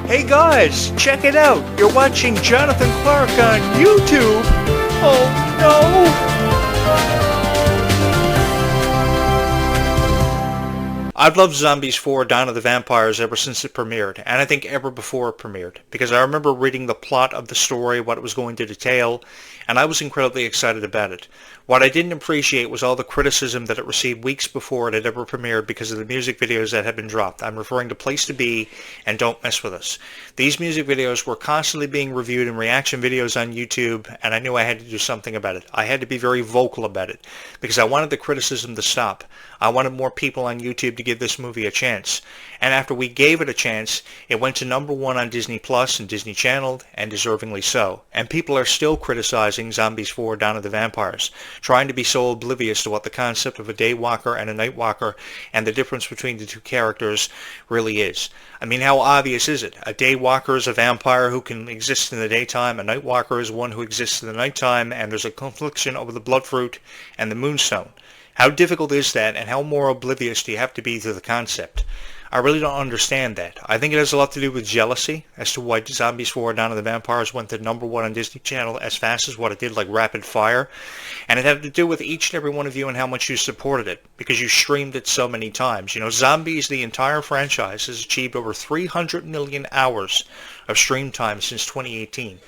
Hey guys, check it out. You're watching Jonathan Clarke on YouTube. Oh no! I've loved Zombies 4 Dawn of the Vampires ever since it premiered, and I think ever before it premiered, because I remember reading the plot of the story, what it was going to detail, and I was incredibly excited about it. What I didn't appreciate was all the criticism that it received weeks before it had ever premiered because of the music videos that had been dropped. I'm referring to Place to Be and Don't Mess With Us. These music videos were constantly being reviewed in reaction videos on YouTube, and I knew I had to do something about it. I had to be very vocal about it, because I wanted the criticism to stop. I wanted more people on YouTube to give this movie a chance. And after we gave it a chance, it went to #1 on Disney Plus and Disney Channel, and deservingly so. And people are still criticizing Zombies 4 Dawn of the Vampires, trying to be so oblivious to what the concept of a day walker and a night walker and the difference between the two characters really is. I mean, how obvious is it? A day walker is a vampire who can exist in the daytime, a night walker is one who exists in the nighttime, and there's a confliction over the blood fruit and the moonstone. How difficult is that, and how more oblivious do you have to be to the concept? I really don't understand that. I think it has a lot to do with jealousy as to why Zombies 4 Dawn of the Vampires went to #1 on Disney Channel as fast as what it did, like rapid fire. And it had to do with each and every one of you and how much you supported it, because you streamed it so many times. You know, Zombies, the entire franchise, has achieved over 300 million hours of stream time since 2018.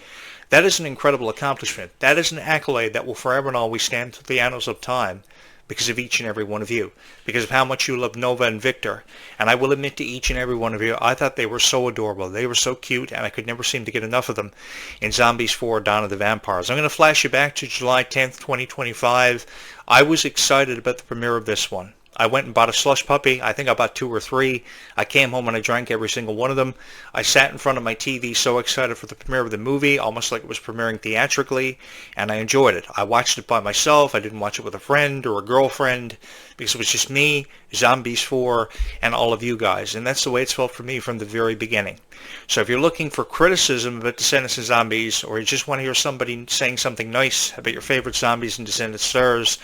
That is an incredible accomplishment. That is an accolade that will forever and always stand through the annals of time, because of each and every one of you, because of how much you love Nova and Victor. And I will admit to each and every one of you, I thought they were so adorable. They were so cute, and I could never seem to get enough of them in Zombies 4 Dawn of the Vampires. I'm going to flash you back to July 10th, 2025. I was excited about the premiere of this one. I went and bought a slush puppy. I think I bought 2 or 3. I came home and I drank every single one of them. I sat in front of my TV so excited for the premiere of the movie, almost like it was premiering theatrically, and I enjoyed it. I watched it by myself. I didn't watch it with a friend or a girlfriend, because it was just me, Zombies 4, and all of you guys. And that's the way it's felt for me from the very beginning. So if you're looking for criticism about Descendants and Zombies, or you just want to hear somebody saying something nice about your favorite Zombies and Descendants stars,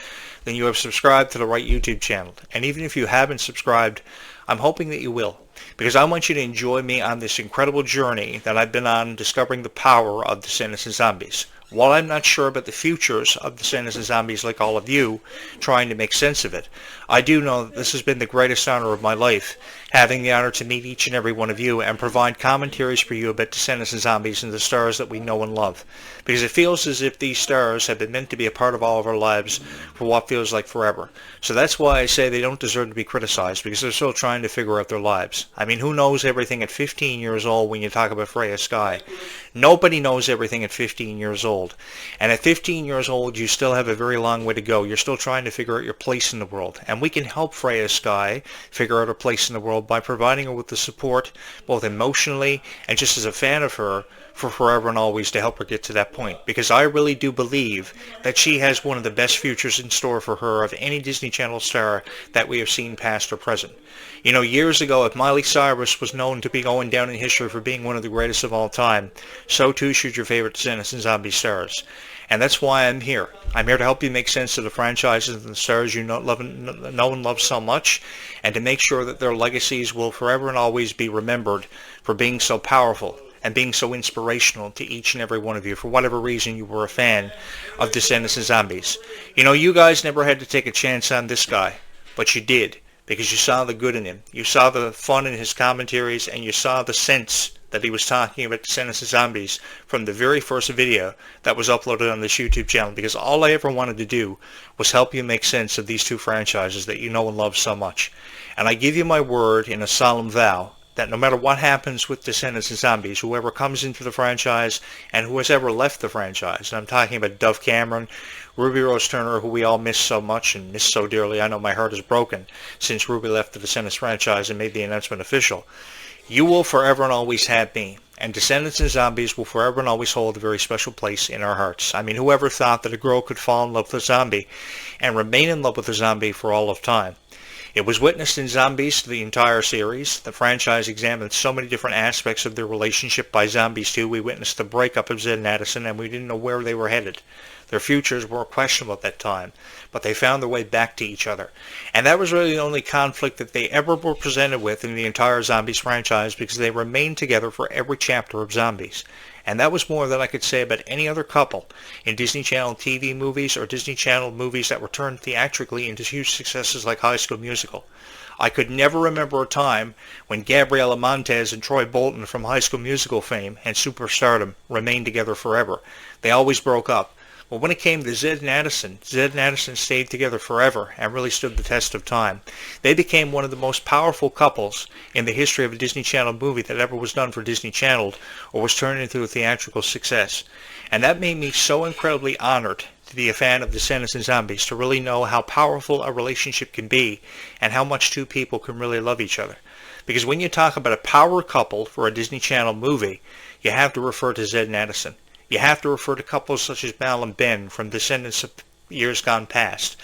then you have subscribed to the right YouTube channel. And even if you haven't subscribed, I'm hoping that you will, because I want you to enjoy me on this incredible journey that I've been on, discovering the power of Descendants and Zombies. While I'm not sure about the futures of Descendants and Zombies like all of you, trying to make sense of it, I do know that this has been the greatest honor of my life, having the honor to meet each and every one of you and provide commentaries for you about Descendants and Zombies and the stars that we know and love. Because it feels as if these stars have been meant to be a part of all of our lives for what feels like forever. So that's why I say they don't deserve to be criticized, because they're still trying to figure out their lives. I mean, who knows everything at 15 years old when you talk about Freya Sky? Nobody knows everything at 15 years old. And at 15 years old, you still have a very long way to go. You're still trying to figure out your place in the world. And we can help Freya Sky figure out her place in the world by providing her with the support, both emotionally and just as a fan of her, for forever and always, to help her get to that point. Because I really do believe that she has one of the best futures in store for her of any Disney Channel star that we have seen past or present. You know, years ago, if Miley Cyrus was known to be going down in history for being one of the greatest of all time, so too should your favorite Descendants and Zombie stars. And that's why I'm here. I'm here to help you make sense of the franchises and the stars you know and love so much, and to make sure that their legacies will forever and always be remembered for being so powerful and being so inspirational to each and every one of you, for whatever reason you were a fan of Descendants and Zombies. You know, you guys never had to take a chance on this guy, but you did, because you saw the good in him. You saw the fun in his commentaries, and you saw the sense that he was talking about Descendants and Zombies from the very first video that was uploaded on this YouTube channel, because all I ever wanted to do was help you make sense of these two franchises that you know and love so much. And I give you my word in a solemn vow that no matter what happens with Descendants and Zombies, whoever comes into the franchise and who has ever left the franchise, and I'm talking about Dove Cameron, Ruby Rose Turner, who we all miss so much and miss so dearly. I know my heart is broken since Ruby left the Descendants franchise and made the announcement official. You will forever and always have me, and Descendants and Zombies will forever and always hold a very special place in our hearts. I mean, whoever thought that a girl could fall in love with a zombie and remain in love with a zombie for all of time? It was witnessed in Zombies, the entire series. The franchise examined so many different aspects of their relationship. By Zombies 2, we witnessed the breakup of Zed and Addison, and we didn't know where they were headed. Their futures were questionable at that time, but they found their way back to each other. And that was really the only conflict that they ever were presented with in the entire Zombies franchise, because they remained together for every chapter of Zombies. And that was more than I could say about any other couple in Disney Channel TV movies or Disney Channel movies that were turned theatrically into huge successes like High School Musical. I could never remember a time when Gabriela Montez and Troy Bolton from High School Musical fame and superstardom remained together forever. They always broke up. But when it came to Zed and Addison stayed together forever and really stood the test of time. They became one of the most powerful couples in the history of a Disney Channel movie that ever was done for Disney Channel or was turned into a theatrical success. And that made me so incredibly honored to be a fan of Descendants and Zombies, to really know how powerful a relationship can be and how much two people can really love each other. Because when you talk about a power couple for a Disney Channel movie, you have to refer to Zed and Addison. You have to refer to couples such as Mal and Ben from Descendants of years gone past.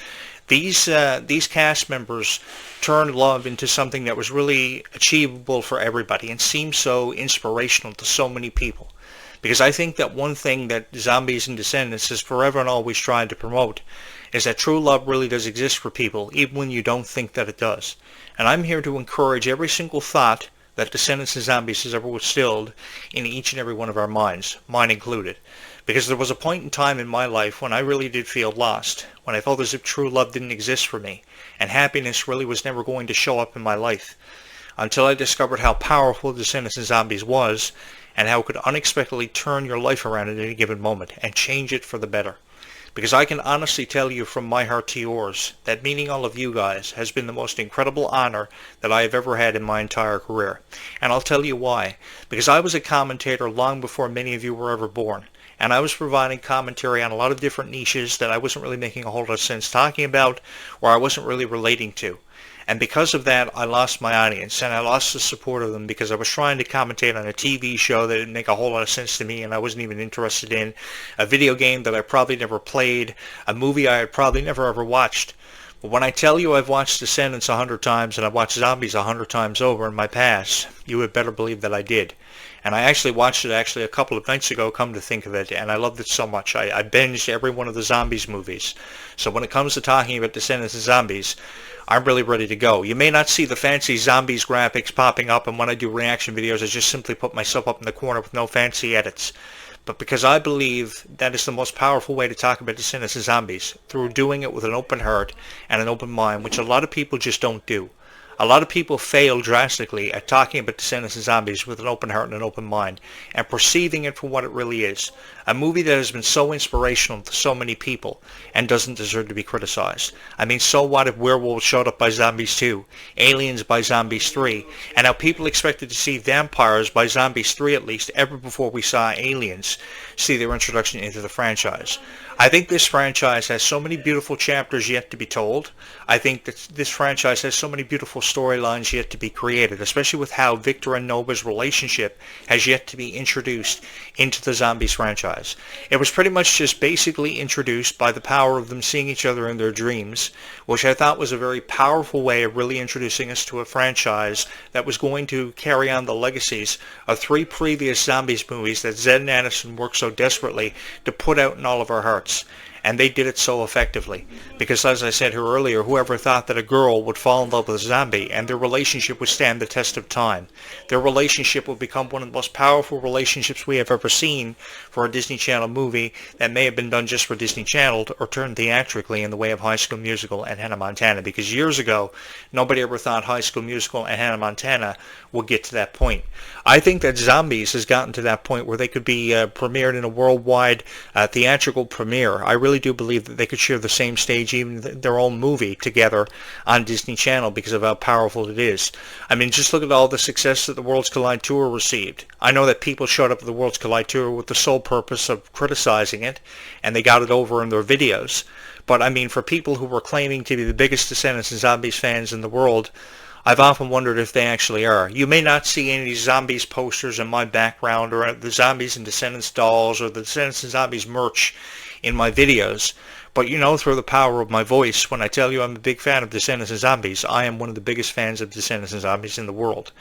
These cast members turned love into something that was really achievable for everybody and seemed so inspirational to so many people. Because I think that one thing that Zombies and Descendants has forever and always tried to promote is that true love really does exist for people, even when you don't think that it does. And I'm here to encourage every single thought that Descendants and Zombies has ever instilled in each and every one of our minds, mine included. Because there was a point in time in my life when I really did feel lost, when I felt as if true love didn't exist for me, and happiness really was never going to show up in my life. Until I discovered how powerful Descendants and Zombies was, and how it could unexpectedly turn your life around at any given moment, and change it for the better. Because I can honestly tell you from my heart to yours that meeting all of you guys has been the most incredible honor that I have ever had in my entire career. And I'll tell you why. Because I was a commentator long before many of you were ever born. And I was providing commentary on a lot of different niches that I wasn't really making a whole lot of sense talking about, or I wasn't really relating to. And because of that, I lost my audience, and I lost the support of them because I was trying to commentate on a TV show that didn't make a whole lot of sense to me and I wasn't even interested in, a video game that I probably never played, a movie I had probably never ever watched. But when I tell you I've watched Descendants 100 times and I've watched Zombies 100 times over in my past, you had better believe that I did. And I actually watched it a couple of nights ago, come to think of it, and I loved it so much. I binged every one of the Zombies movies. So when it comes to talking about Descendants and Zombies, I'm really ready to go. You may not see the fancy Zombies graphics popping up, and when I do reaction videos, I just simply put myself up in the corner with no fancy edits. But because I believe that is the most powerful way to talk about Descendants and Zombies, through doing it with an open heart and an open mind, which a lot of people just don't do. A lot of people fail drastically at talking about Descendants and Zombies with an open heart and an open mind, and perceiving it for what it really is. A movie that has been so inspirational to so many people and doesn't deserve to be criticized. I mean, so what if werewolves showed up by Zombies 2, aliens by Zombies 3, and how people expected to see vampires by Zombies 3 at least ever before we saw aliens see their introduction into the franchise. I think this franchise has so many beautiful chapters yet to be told. I think that this franchise has so many beautiful storylines yet to be created, especially with how Victor and Nova's relationship has yet to be introduced into the Zombies franchise. It was pretty much just basically introduced by the power of them seeing each other in their dreams, which I thought was a very powerful way of really introducing us to a franchise that was going to carry on the legacies of 3 previous Zombies movies that Zed and Addison worked so desperately to put out in all of our hearts. And they did it so effectively. Because as I said here earlier, whoever thought that a girl would fall in love with a zombie and their relationship would stand the test of time. Their relationship would become one of the most powerful relationships we have ever seen for a Disney Channel movie that may have been done just for Disney Channel or turned theatrically in the way of High School Musical and Hannah Montana. Because years ago, nobody ever thought High School Musical and Hannah Montana would get to that point. I think that Zombies has gotten to that point where they could be premiered in a worldwide theatrical premiere. I really do believe that they could share the same stage, even their own movie, together on Disney Channel because of how powerful it is. I mean, just look at all the success that the Worlds Collide Tour received. I know that people showed up at the Worlds Collide Tour with the sole purpose of criticizing it, and they got it over in their videos. But I mean, for people who were claiming to be the biggest Descendants and Zombies fans in the world, I've often wondered if they actually are. You may not see any of these Zombies posters in my background, or the Zombies and Descendants dolls, or the Descendants and Zombies merch in my videos, but you know through the power of my voice, when I tell you I'm a big fan of Descendants and Zombies, I am one of the biggest fans of Descendants and Zombies in the world.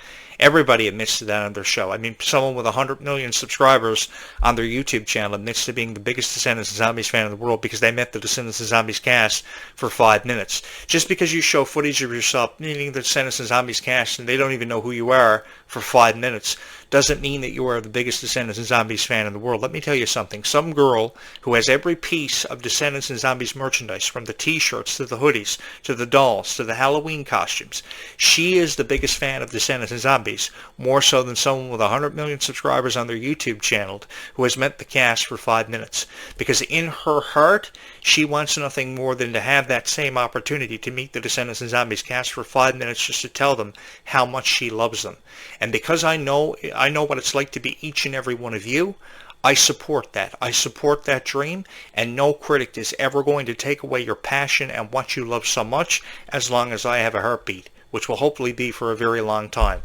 Everybody admits to that on their show. I mean, someone with 100 million subscribers on their YouTube channel admits to being the biggest Descendants and Zombies fan in the world because they met the Descendants and Zombies cast for 5 minutes. Just because you show footage of yourself meeting the Descendants and Zombies cast and they don't even know who you are for 5 minutes doesn't mean that you are the biggest Descendants and Zombies fan in the world. Let me tell you something. Some girl who has every piece of Descendants and Zombies merchandise, from the t-shirts to the hoodies to the dolls to the Halloween costumes, she is the biggest fan of Descendants and Zombies, more so than someone with 100 million subscribers on their YouTube channel who has met the cast for 5 minutes. Because in her heart, she wants nothing more than to have that same opportunity to meet the Descendants and Zombies cast for 5 minutes just to tell them how much she loves them. And because I know what it's like to be each and every one of you, I support that. I support that dream, and no critic is ever going to take away your passion and what you love so much as long as I have a heartbeat, which will hopefully be for a very long time.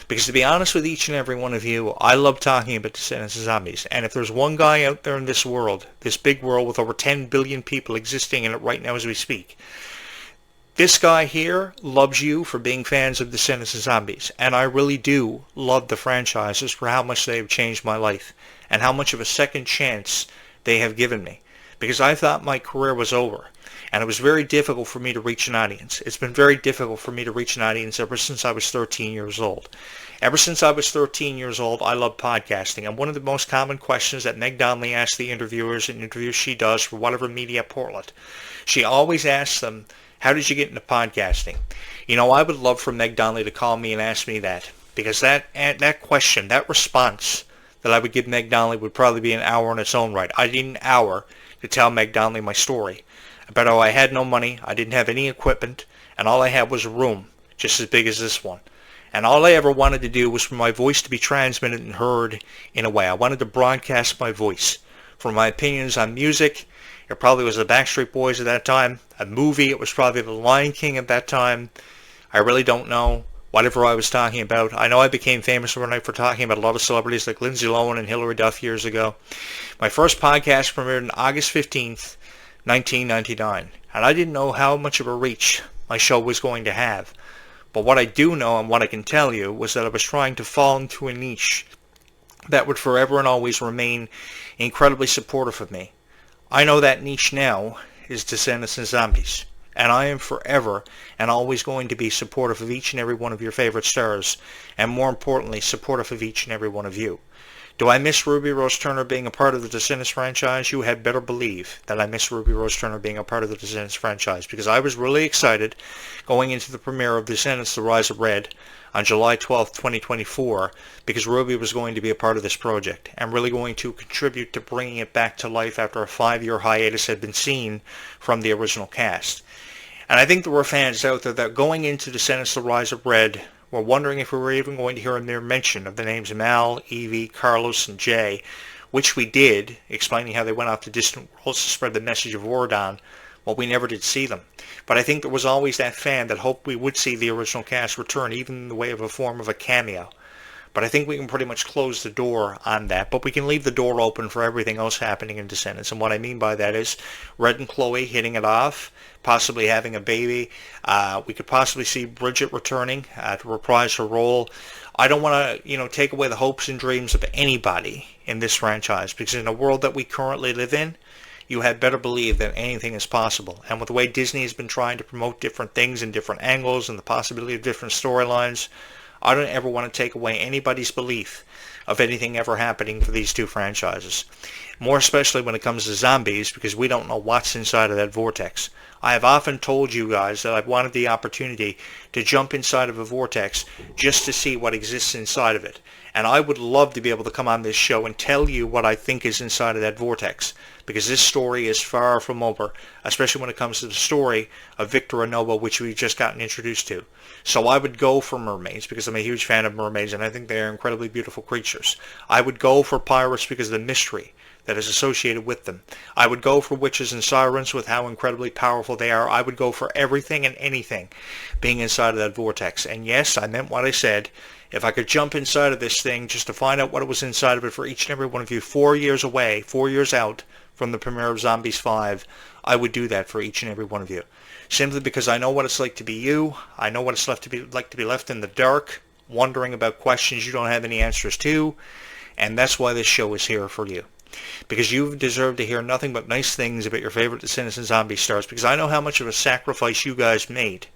Because to be honest with each and every one of you, I love talking about Descendants and Zombies. And if there's one guy out there in this world, this big world with over 10 billion people existing in it right now as we speak, this guy here loves you for being fans of Descendants and Zombies, and I really do love the franchises for how much they have changed my life and how much of a second chance they have given me. Because I thought my career was over, and it was very difficult for me to reach an audience. It's been very difficult for me to reach an audience ever since I was 13 years old. Ever since I was 13 years old, I love podcasting, and one of the most common questions that Meg Donnelly asks the interviewers in interviews she does for whatever media outlet, she always asks them, how did you get into podcasting? You know, I would love for Meg Donnelly to call me and ask me that, because that question, that response that I would give Meg Donnelly would probably be an hour in its own right. I need an hour to tell Meg Donnelly my story about how I had no money, I didn't have any equipment, and all I had was a room just as big as this one. And all I ever wanted to do was for my voice to be transmitted and heard in a way. I wanted to broadcast my voice. For my opinions on music, it probably was the Backstreet Boys at that time. A movie, it was probably The Lion King at that time. I really don't know. Whatever I was talking about. I know I became famous overnight for talking about a lot of celebrities like Lindsay Lohan and Hilary Duff years ago. My first podcast premiered on August 15th, 1999. And I didn't know how much of a reach my show was going to have. But what I do know and what I can tell you was that I was trying to fall into a niche that would forever and always remain incredibly supportive of me. I know that niche now is Descendants and Zombies, and I am forever and always going to be supportive of each and every one of your favorite stars, and more importantly, supportive of each and every one of you. Do I miss Ruby Rose Turner being a part of the Descendants franchise? You had better believe that I miss Ruby Rose Turner being a part of the Descendants franchise, because I was really excited going into the premiere of Descendants: The Rise of Red on July 12th, 2024, because Ruby was going to be a part of this project and really going to contribute to bringing it back to life after a 5-year hiatus had been seen from the original cast. And I think there were fans out there that going into Descendants: The Rise of Red were wondering if we were even going to hear a mere mention of the names Mal, Evie, Carlos, and Jay, which we did, explaining how they went off to distant worlds to spread the message of Ordon. Well, we never did see them. But I think there was always that fan that hoped we would see the original cast return, even in the way of a form of a cameo. But I think we can pretty much close the door on that. But we can leave the door open for everything else happening in Descendants. And what I mean by that is Red and Chloe hitting it off, possibly having a baby. We could possibly see Bridget returning to reprise her role. I don't want to, take away the hopes and dreams of anybody in this franchise, because in the world that we currently live in, you had better believe that anything is possible. And with the way Disney has been trying to promote different things and different angles and the possibility of different storylines, I don't ever want to take away anybody's belief of anything ever happening for these two franchises. More especially when it comes to zombies, because we don't know what's inside of that vortex. I have often told you guys that I've wanted the opportunity to jump inside of a vortex just to see what exists inside of it. And I would love to be able to come on this show and tell you what I think is inside of that vortex, because this story is far from over, especially when it comes to the story of Victor and Nova, which we've just gotten introduced to. So I would go for mermaids, because I'm a huge fan of mermaids, and I think they are incredibly beautiful creatures. I would go for pirates because of the mystery that is associated with them. I would go for witches and sirens with how incredibly powerful they are. I would go for everything and anything being inside of that vortex. And yes, I meant what I said. If I could jump inside of this thing just to find out what was inside of it for each and every one of you 4 years away, 4 years out from the premiere of Zombies 5, I would do that for each and every one of you. Simply because I know what it's like to be you. I know what it's like to be left in the dark wondering about questions you don't have any answers to, and that's why this show is here for you. Because you deserve to hear nothing but nice things about your favorite Descendants and Zombie stars, because I know how much of a sacrifice you guys made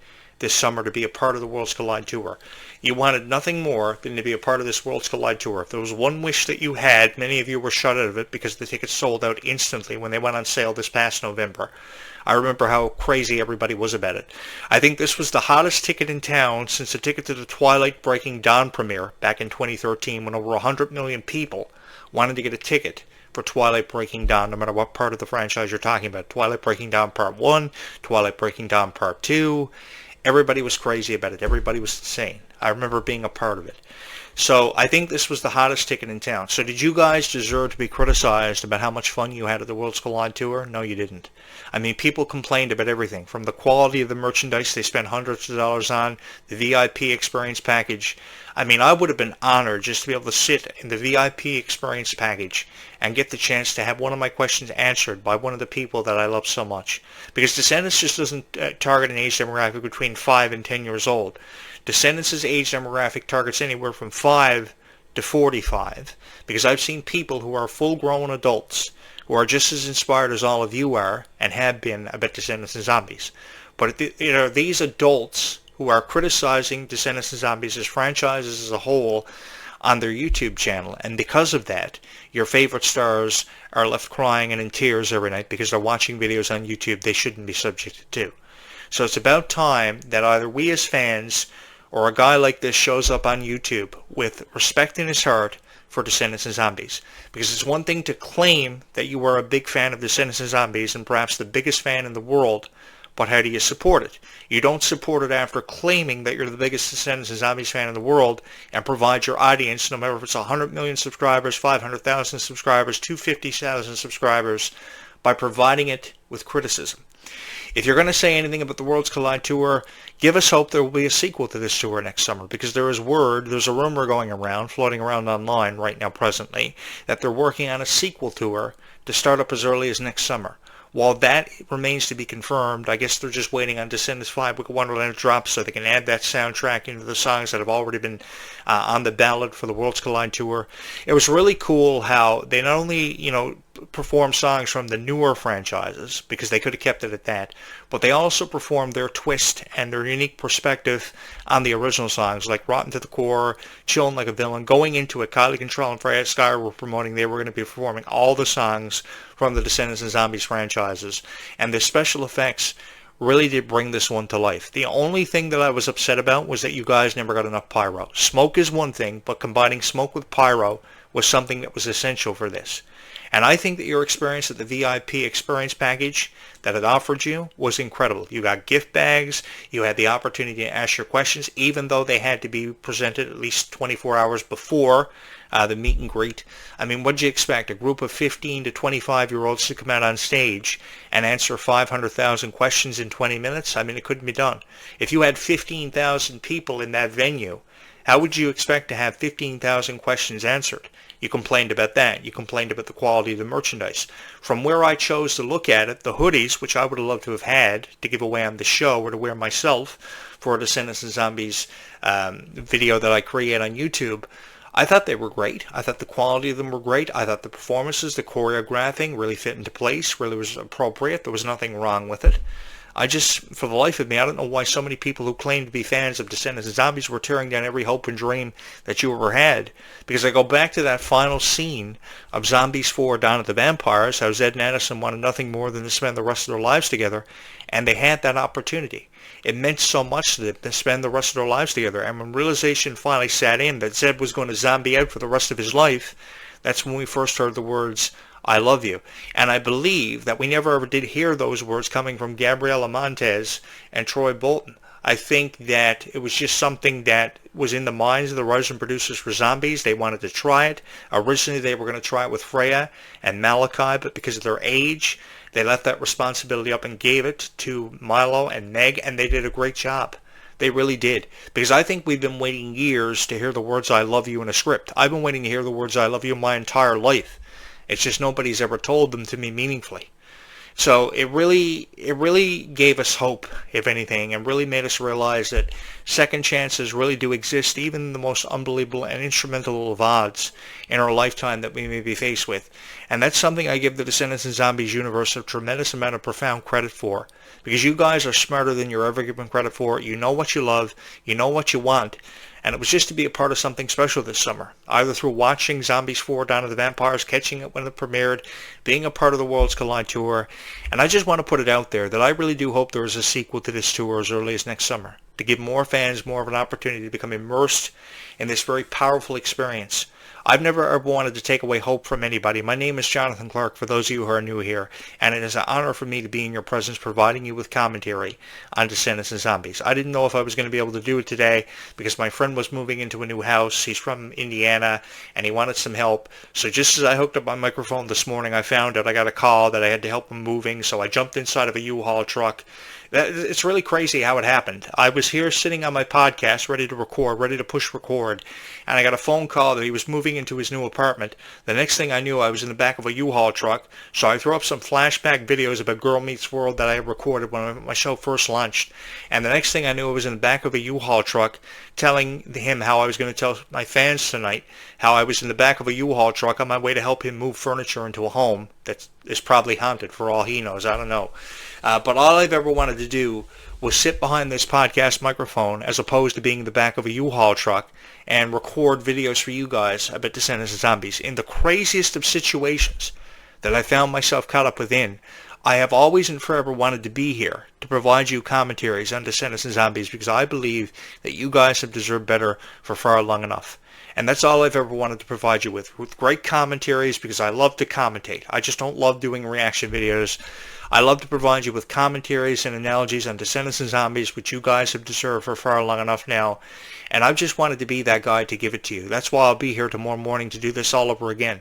this summer to be a part of the Worlds Collide Tour. You wanted nothing more than to be a part of this Worlds Collide Tour. If there was one wish that you had, many of you were shut out of it because the tickets sold out instantly when they went on sale this past November. I remember how crazy everybody was about it. I think this was the hottest ticket in town since the ticket to the Twilight Breaking Dawn premiere back in 2013, when over 100 million people wanted to get a ticket for Twilight Breaking Dawn, no matter what part of the franchise you're talking about. Twilight Breaking Dawn Part 1, Twilight Breaking Dawn Part 2. Everybody was crazy about it. Everybody was insane. I remember being a part of it. So I think this was the hottest ticket in town. So did you guys deserve to be criticized about how much fun you had at the Worlds Collide Tour? No, you didn't. I mean, people complained about everything, from the quality of the merchandise they spent hundreds of dollars on, the VIP experience package. I mean, I would have been honored just to be able to sit in the VIP experience package and get the chance to have one of my questions answered by one of the people that I love so much. Because Descendants just doesn't target an age demographic between 5 and 10 years old. Descendants' age demographic targets anywhere from 5 to 45. Because I've seen people who are full-grown adults who are just as inspired as all of you are and have been about Descendants and Zombies. But it are these adults who are criticizing Descendants and Zombies as franchises as a whole on their YouTube channel, and because of that, your favorite stars are left crying and in tears every night because they're watching videos on YouTube they shouldn't be subjected to. So it's about time that either we as fans or a guy like this shows up on YouTube with respect in his heart for Descendants and Zombies. Because it's one thing to claim that you are a big fan of Descendants and Zombies and perhaps the biggest fan in the world, but how do you support it? You don't support it after claiming that you're the biggest Descendants and Zombies fan in the world and provide your audience, no matter if it's 100 million subscribers, 500,000 subscribers, 250,000 subscribers, by providing it with criticism. If you're going to say anything about the Worlds Collide Tour, give us hope there will be a sequel to this tour next summer, because there's a rumor going around, floating around online right now presently, that they're working on a sequel tour to start up as early as next summer. While that remains to be confirmed, I guess they're just waiting on Descendants 5 Wicked Wonderland to drop so they can add that soundtrack into the songs that have already been on the ballot for the Worlds Collide Tour. It was really cool how they not only, performed songs from the newer franchises, because they could have kept it at that, but they also performed their twist and their unique perspective on the original songs, like Rotten to the Core, Chillin' Like a Villain. Going into it, Kylie Control and Freya Sky were promoting they were going to be performing all the songs from the Descendants and Zombies franchises, and the special effects really did bring this one to life. The only thing that I was upset about was that you guys never got enough pyro. Smoke is one thing, but combining smoke with pyro was something that was essential for this. And I think that your experience at the VIP experience package that it offered you was incredible. You got gift bags, you had the opportunity to ask your questions, even though they had to be presented at least 24 hours before the meet and greet. I mean, what did you expect? A group of 15 to 25-year-olds to come out on stage and answer 500,000 questions in 20 minutes? I mean, it couldn't be done. If you had 15,000 people in that venue, how would you expect to have 15,000 questions answered? You complained about that. You complained about the quality of the merchandise. From where I chose to look at it, the hoodies, which I would have loved to have had to give away on the show or to wear myself for a Descendants and Zombies video that I create on YouTube, I thought they were great. I thought the quality of them were great. I thought the performances, the choreographing really fit into place, really was appropriate. There was nothing wrong with it. I just, for the life of me, I don't know why so many people who claim to be fans of Descendants and Zombies were tearing down every hope and dream that you ever had. Because I go back to that final scene of Zombies 4 Dawn of the Vampires, how Zed and Addison wanted nothing more than to spend the rest of their lives together, and they had that opportunity. It meant so much to them to spend the rest of their lives together, and when realization finally sat in that Zed was going to zombie out for the rest of his life, that's when we first heard the words, "I love you." And I believe that we never ever did hear those words coming from Gabriela Montez and Troy Bolton. I think that it was just something that was in the minds of the writers and producers for Zombies. They wanted to try it. Originally they were going to try it with Freya and Malachi, but because of their age, they left that responsibility up and gave it to Milo and Meg, and they did a great job. They really did. Because I think we've been waiting years to hear the words "I love you" in a script. I've been waiting to hear the words "I love you" my entire life. It's just nobody's ever told them to me meaningfully. So it really gave us hope, if anything, and really made us realize that second chances really do exist, even in the most unbelievable and instrumental of odds in our lifetime that we may be faced with. And that's something I give the Descendants and Zombies universe a tremendous amount of profound credit for, because you guys are smarter than you're ever given credit for. You know what you love, you know what you want, and it was just to be a part of something special this summer, either through watching Zombies 4 Dawn of the Vampires, catching it when it premiered, being a part of the Worlds Collide tour, and I just want to put it out there that I really do hope there is a sequel to this tour as early as next summer, to give more fans more of an opportunity to become immersed in this very powerful experience. I've never ever wanted to take away hope from anybody. My name is Jonathan Clarke, for those of you who are new here, and it is an honor for me to be in your presence providing you with commentary on Descendants and Zombies. I didn't know if I was going to be able to do it today because my friend was moving into a new house. He's from Indiana, and he wanted some help. So just as I hooked up my microphone this morning, I found out I got a call that I had to help him moving, so I jumped inside of a U-Haul truck. It's really crazy how it happened. I was here sitting on my podcast, ready to record, ready to push record, and I got a phone call that he was moving into his new apartment. The next thing I knew, I was in the back of a U-Haul truck, so I threw up some flashback videos about Girl Meets World that I had recorded when my show first launched, and the next thing I knew, I was in the back of a U-Haul truck telling him how I was going to tell my fans tonight how I was in the back of a U-Haul truck on my way to help him move furniture into a home that is probably haunted for all he knows. I don't know. But all I've ever wanted to do was sit behind this podcast microphone as opposed to being in the back of a U-Haul truck and record videos for you guys about Descendants and Zombies. In the craziest of situations that I found myself caught up within, I have always and forever wanted to be here to provide you commentaries on Descendants and Zombies because I believe that you guys have deserved better for far long enough. And that's all I've ever wanted to provide you with great commentaries because I love to commentate. I just don't love doing reaction videos. I love to provide you with commentaries and analogies on Descendants and Zombies, which you guys have deserved for far long enough now. And I've just wanted to be that guy to give it to you. That's why I'll be here tomorrow morning to do this all over again.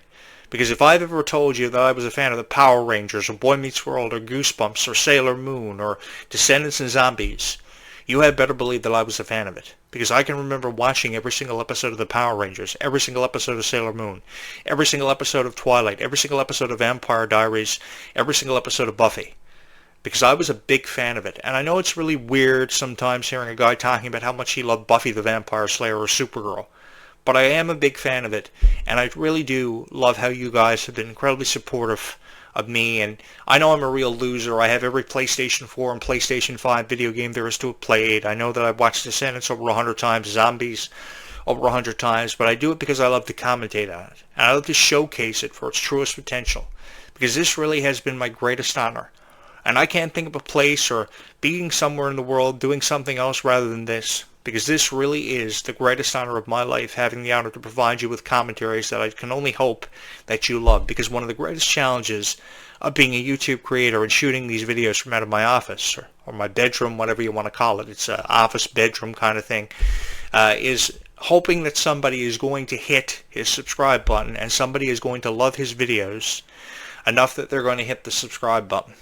Because if I've ever told you that I was a fan of the Power Rangers or Boy Meets World or Goosebumps or Sailor Moon or Descendants and Zombies, you had better believe that I was a fan of it. Because I can remember watching every single episode of the Power Rangers, every single episode of Sailor Moon, every single episode of Twilight, every single episode of Vampire Diaries, every single episode of Buffy. Because I was a big fan of it. And I know it's really weird sometimes hearing a guy talking about how much he loved Buffy the Vampire Slayer or Supergirl. But I am a big fan of it. And I really do love how you guys have been incredibly supportive of me, and I know I'm a real loser. I have every PlayStation 4 and PlayStation 5 video game there is to have played. I know that I've watched Descendants over 100 times, Zombies over 100 times, but I do it because I love to commentate on it, and I love to showcase it for its truest potential, because this really has been my greatest honor. And I can't think of a place or being somewhere in the world doing something else rather than this, because this really is the greatest honor of my life, having the honor to provide you with commentaries that I can only hope that you love. Because one of the greatest challenges of being a YouTube creator and shooting these videos from out of my office or my bedroom, whatever you want to call it, it's an office bedroom kind of thing, is hoping that somebody is going to hit his subscribe button and somebody is going to love his videos enough that they're going to hit the subscribe button.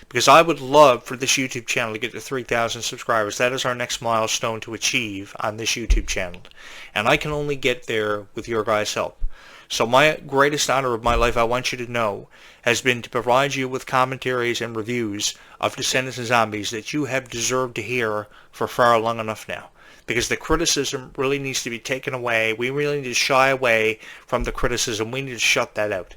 Because I would love for this YouTube channel to get to 3,000 subscribers. That is our next milestone to achieve on this YouTube channel. And I can only get there with your guys' help. So my greatest honor of my life, I want you to know, has been to provide you with commentaries and reviews of Descendants and Zombies that you have deserved to hear for far long enough now. Because the criticism really needs to be taken away. We really need to shy away from the criticism. We need to shut that out.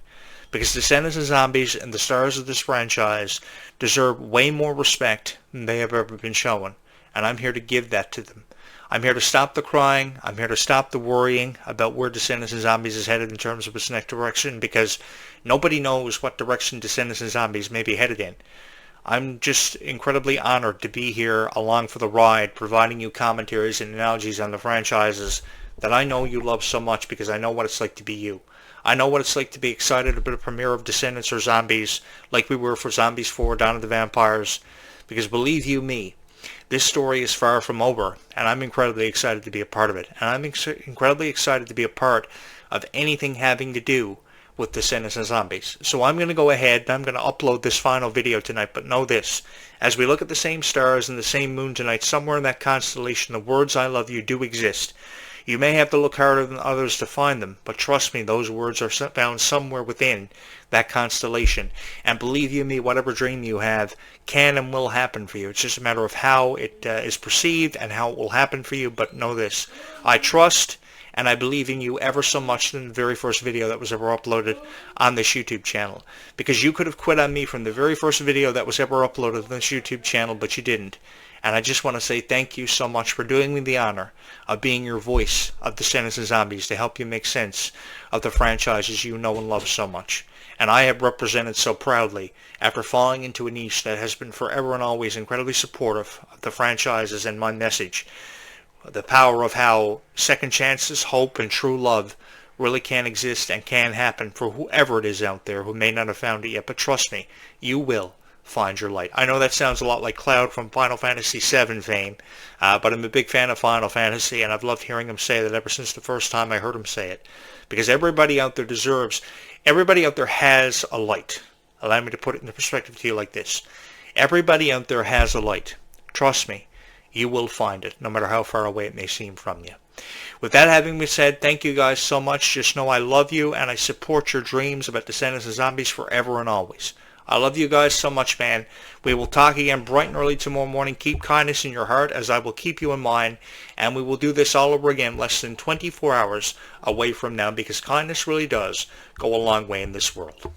Because Descendants and Zombies and the stars of this franchise deserve way more respect than they have ever been shown. And I'm here to give that to them. I'm here to stop the crying. I'm here to stop the worrying about where Descendants and Zombies is headed in terms of its next direction, because nobody knows what direction Descendants and Zombies may be headed in. I'm just incredibly honored to be here along for the ride, providing you commentaries and analogies on the franchises that I know you love so much, because I know what it's like to be you. I know what it's like to be excited about a premiere of Descendants or Zombies, like we were for Zombies 4 Dawn of the Vampires, because believe you me, this story is far from over, and I'm incredibly excited to be a part of it. And I'm incredibly excited to be a part of anything having to do with Descendants and Zombies. So I'm going to go ahead and I'm going to upload this final video tonight, but know this. As we look at the same stars and the same moon tonight, somewhere in that constellation, the words I love you do exist. You may have to look harder than others to find them, but trust me, those words are found somewhere within that constellation. And believe you me, whatever dream you have can and will happen for you. It's just a matter of how it is perceived and how it will happen for you. But know this, I trust and I believe in you ever so much than the very first video that was ever uploaded on this YouTube channel. Because you could have quit on me from the very first video that was ever uploaded on this YouTube channel, but you didn't. And I just want to say thank you so much for doing me the honor of being your voice of Descendants and Zombies to help you make sense of the franchises you know and love so much. And I have represented so proudly after falling into a niche that has been forever and always incredibly supportive of the franchises and my message. The power of how second chances, hope, and true love really can exist and can happen for whoever it is out there who may not have found it yet. But trust me, you will find your light. I know that sounds a lot like Cloud from Final Fantasy VII fame, but I'm a big fan of Final Fantasy, and I've loved hearing him say that ever since the first time I heard him say it. Because everybody out there everybody out there has a light. Allow me to put it into perspective to you like this. Everybody out there has a light. Trust me, you will find it, no matter how far away it may seem from you. With that having been said, thank you guys so much. Just know I love you, and I support your dreams about Descendants and Zombies forever and always. I love you guys so much, man. We will talk again bright and early tomorrow morning. Keep kindness in your heart as I will keep you in mine. And we will do this all over again less than 24 hours away from now, because kindness really does go a long way in this world.